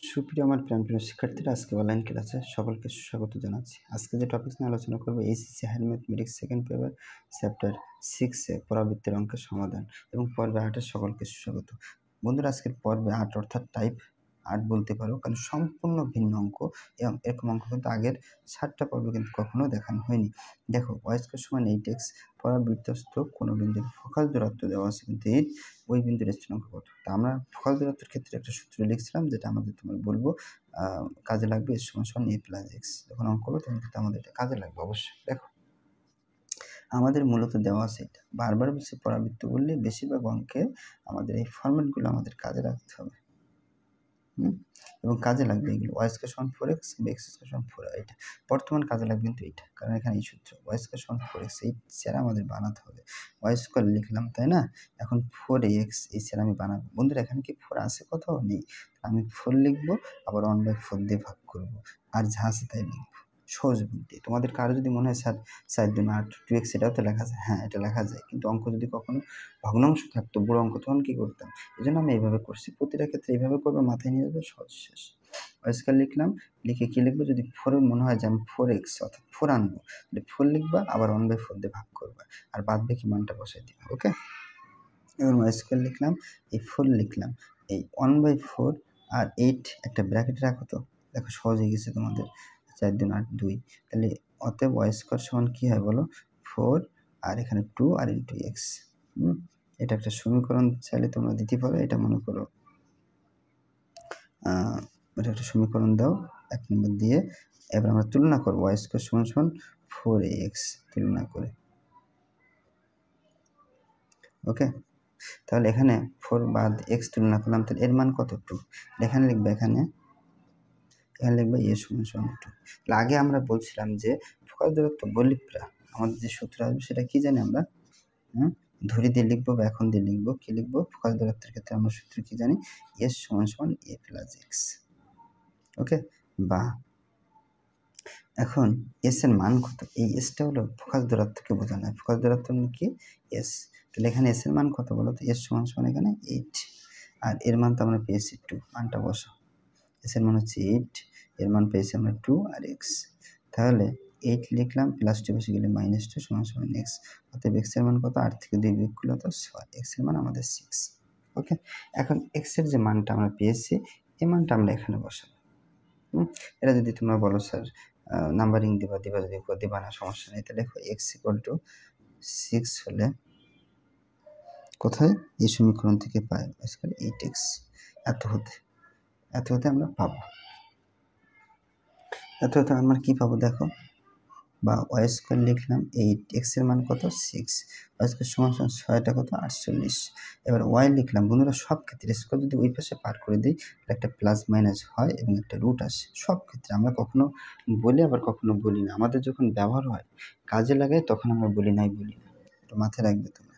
সুপ্রিয় আমার প্রিয় শিক্ষার্থীরা, আজকে অনলাইন ক্লাসে সকলকে সুস্বাগত জানাচ্ছি। আজকে যে টপিক নিয়ে আলোচনা করবো, HSC higher mathematics second paper chapter 6-এ পরাবৃত্তের অঙ্কের সমাধান এবং পর্বে 8-এর সকলকে সুস্বাগত। বন্ধুরা, আজকের পর্বে 8 অর্থাৎ টাইপ 8 বলতে পারো, কারণ সম্পূর্ণ ভিন্ন অঙ্ক এবং এরকম অঙ্ক কিন্তু আগের 7টা পর্বে কিন্তু কখনো দেখানো হয়নি। দেখো, ওয়াই স্কয়ার সমান 8x, পরাবৃত্তস্থ কোনো বিন্দুর ফোকাস দূরত্ব দেওয়া আছে কিন্তু 8, ওই বিন্দুর স্থানাঙ্ক কত। তা আমরা ফোকাস দূরত্বের ক্ষেত্রে একটা সূত্র লিখছিলাম, যেটা আমাদের তোমার বলবো কাজে লাগবে, s সমান a প্লাস x। যখন অঙ্ক করবো তখন কিন্তু আমাদের এটা কাজে লাগবে অবশ্যই। দেখো, আমাদের মূলত দেওয়া আছে এটা, বারবার বলছি পরাবৃত্ত বললে বেশিরভাগ অঙ্কে আমাদের এই ফরম্যাটগুলো আমাদের কাজে রাখতে হবে এবং কাজে লাগবে এগুলো। ওয়াই স্কয়ার সমান 4x, এক্স স্কয়ার সমান 4, এটা বর্তমান কাজে লাগবে কিন্তু এটা, কারণ এখানে এই সূত্র ওয়াই স্কয়ার সমান 4x, এই সেরা আমাদের বানাতে হবে। ওয়াই স্কয়ার লিখলাম, তাই না? এখন 4x এই সেরা আমি বানাবো। বন্ধুরা, এখানে কি 4 আছে? কোথাও নেই। আমি 4 লিখবো, আবার 1/4 দিয়ে ভাগ করবো, আর যা আছে তাই লিখবো। সহজ বুদ্ধি। তোমাদের কারো যদি মনে হয় স্যার 4 2 8 2x, এটাও তো লেখা যায়। হ্যাঁ, এটা লেখা যায়, কিন্তু অঙ্ক যদি কখনো ভগ্নাংশ থাকতো, বড় অঙ্ক, তখন কি করতাম? এই জন্য আমি এইভাবে করছি। প্রতিটা ক্ষেত্রে এইভাবে করবো, মাথায় নিয়ে যাবে, সহজ শেষ। ওয়াই স্কয়ার লিখলাম, লিখে কি লিখবো? যদি 4 মনে হয় যে আমি 4x অর্থাৎ 4 আনবো, তাহলে 4 লিখবা, আবার 1/4 দিয়ে ভাগ করবা, আর বাদ বাকি মানটা বসাই দিবা। ওকে, এবার ওয়াই স্কয়ার লিখলাম, এই 4 লিখলাম, এই 1/4 আর 8 একটা ব্র্যাকেট রাখো তো। দেখো, সহজ হয়ে গেছে তোমাদের। 4 2 8 2, তাহলে অতএব ওয়াই স্কয়ার সমান কি হয় বলো? 4 আর এখানে 2 আর ইন্টু এক্স। এটা একটা সমীকরণ চাইলে তোমরা দিতে পারো। এটা মনে করো এটা একটা সমীকরণ দাও 1 নম্বর দিয়ে। এবার আমরা তুলনা করবো ওয়াই স্কয়ার সমান সমান 4x তুলনা করে। ওকে, তাহলে এখানে 4 বাদ x তুলনা করলাম, তাহলে এর মান কত? 2। এখানে লিখবে, এখানে লিখবে a সমান সমান 2। তাহলে আগে আমরা বলছিলাম যে ফোকাস দূরত্ব বললে আমাদের যে সূত্র আসবে সেটা কি জানি আমরা? ধরি দিয়ে লিখবো বা এখন দিয়ে লিখবো? কি লিখবো? ফোকাস দূরত্বের ক্ষেত্রে আমরা সূত্র কি জানি? s সমান সমান a প্লাস x। ওকে, বা এখন এস এর মান কত? এই এসটা হলো ফোকাস দূরত্বকে বোঝানো হয়। ফোকাস দূরত্ব মানে কি? এস। তাহলে এখানে এস এর মান কত বলো তো? এস সমান সমান এখানে 8, আর এর মান তো আমরা পেয়েছি 2। মানটা বসো। এস এর মান হচ্ছে 8, এর মান পেয়েছি আমরা 2 আর এক্স। তাহলে 8 লিখলাম, প্লাস 2 বসে গেলে -2 সমান সমান এক্স। অতএব এক্স এর মান কত? 8 থেকে 2 বিয়োগ করলে তো 6। এক্স এর মান আমাদের 6। ওকে, এখন এক্স এর যে মানটা আমরা পেয়েছি, এই মানটা আমরা এখানে বসাবো। এটা যদি তোমরা বলো স্যার নাম্বারিং দিবা যদি দিবা না, সমস্যা নেই। তাহলে দেখো x = 6 হলে কোথায়? এই সমীকরণ থেকে পাই 8x। এত হতে আমরা পাবো, এত হতে আমরা কি পাবো দেখো, বা ওয়াই স্কয়ার লিখলাম, 8x এর মান কত? 6। ওয়াই স্কয়ার সমান সমান 6টা কত? 48। এবার ওয়াই লিখলাম। বন্ধুরা, সব ক্ষেত্রে স্কয়ার যদি ওই পাশে পার করে দিই, একটা প্লাস মাইনাস হয় এবং একটা রুট আসে। সব ক্ষেত্রে আমরা কখনো বলি, আবার কখনো বলি না। আমাদের যখন ব্যবহার হয়, কাজে লাগাই, তখন আমরা বলি না। এটা মাথায় রাখবে তোমরা।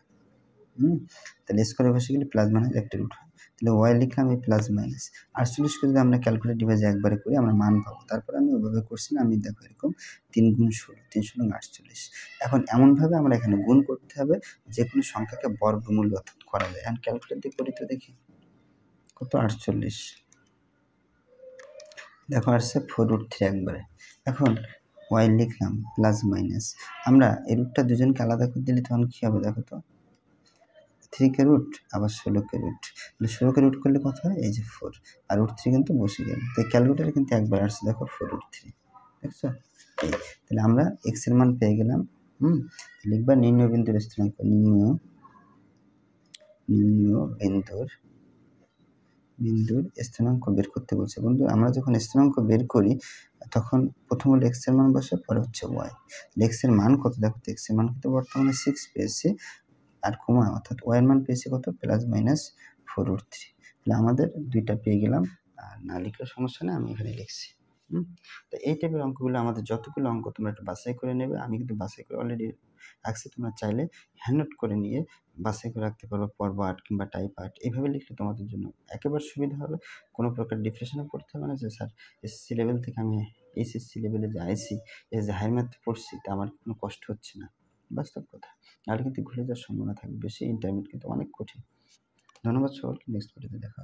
তাহলে স্কয়ারে বসে গেলে প্লাস মাইনাস একটা রুট হয়। তাহলে ওয়াই লিখলাম, এই প্লাস মাইনাস 48কে যদি আমরা ক্যালকুলেট ডিভাইসে একবারে করি, আমরা মান পাবো। তারপর আমি ওইভাবে করছি না, আমি দেখো এরকম 3 গুণ 16, 3 × 48। এখন এমনভাবে আমরা এখানে গুণ করতে হবে যে কোনো সংখ্যাকে বর্গমূল অর্থাৎ করা যায়। এখন ক্যালকুলেট দিয়ে করি তো, দেখি কত? 48। দেখো আসছে 4√3 একবারে। এখন ওয়াই লিখলাম, প্লাস মাইনাস, আমরা এই রুটটা দুজনকে আলাদা করে দিলে তখন কি হবে দেখো তো? 3 কে রুট, আবার 16 কে রুট। তাহলে 16 কে রুট করলে কত হয়? এই যে 4, আর √3 কিন্তু বসে গেল। তো ক্যালকুলেটরে কিন্তু একবার আসছে, দেখো 4√3, দেখছো? তাহলে আমরা x এর মান পেয়ে গেলাম। লিখবা নির্ণয় বিন্দুর স্থানাঙ্ক। নির্ণয় বিন্দুর স্থানাঙ্ক বের করতে বলছে। বন্ধু, আমরা যখন স্থানাঙ্ক বের করি, তখন প্রথম হলো x এর মান বসে, পরে হচ্ছে y। x এর মান কত দেখো তো? x এর মান কত? বর্তমানে 6 পেয়েছি, আর কমা অর্থাৎ y এর মান পেয়েছি কত? Plus minus 4√3। তাহলে আমাদের দুইটা পেয়ে গেলাম। আর না লিখলে সমস্যা নেই, আমি এখানে লিখছি। তো এই টাইপের অঙ্কগুলো আমাদের যতগুলো অঙ্ক তোমরা একটু বাছাই করে নেবে। আমি কিন্তু বাছাই করে অলরেডি রাখছি, তোমরা চাইলে হ্যান্ড নোট করে নিয়ে বাছাই করে রাখতে পারো। পর্ব 8 কিংবা টাইপ 8 এইভাবে লিখলে তোমাদের জন্য একেবারে সুবিধা হবে। কোনো প্রকার ডিপ্রেশনে পড়তে হবে না যে স্যার এসএসসি লেভেল থেকে আমি এইচএসসি লেভেলে যে আইসি, এই যে হায়ার ম্যাথ পড়ছি, তা আমার কোনো কষ্ট হচ্ছে না। বাস্তব কথা, নাহলে কিন্তু ঘুরে যাওয়ার সম্ভাবনা থাকবে বেশি। ইন্টারমিডিয়েট কিন্তু অনেক কঠিন। ধন্যবাদ সকলকে, নেক্সট ভিডিওতে দেখা হবে।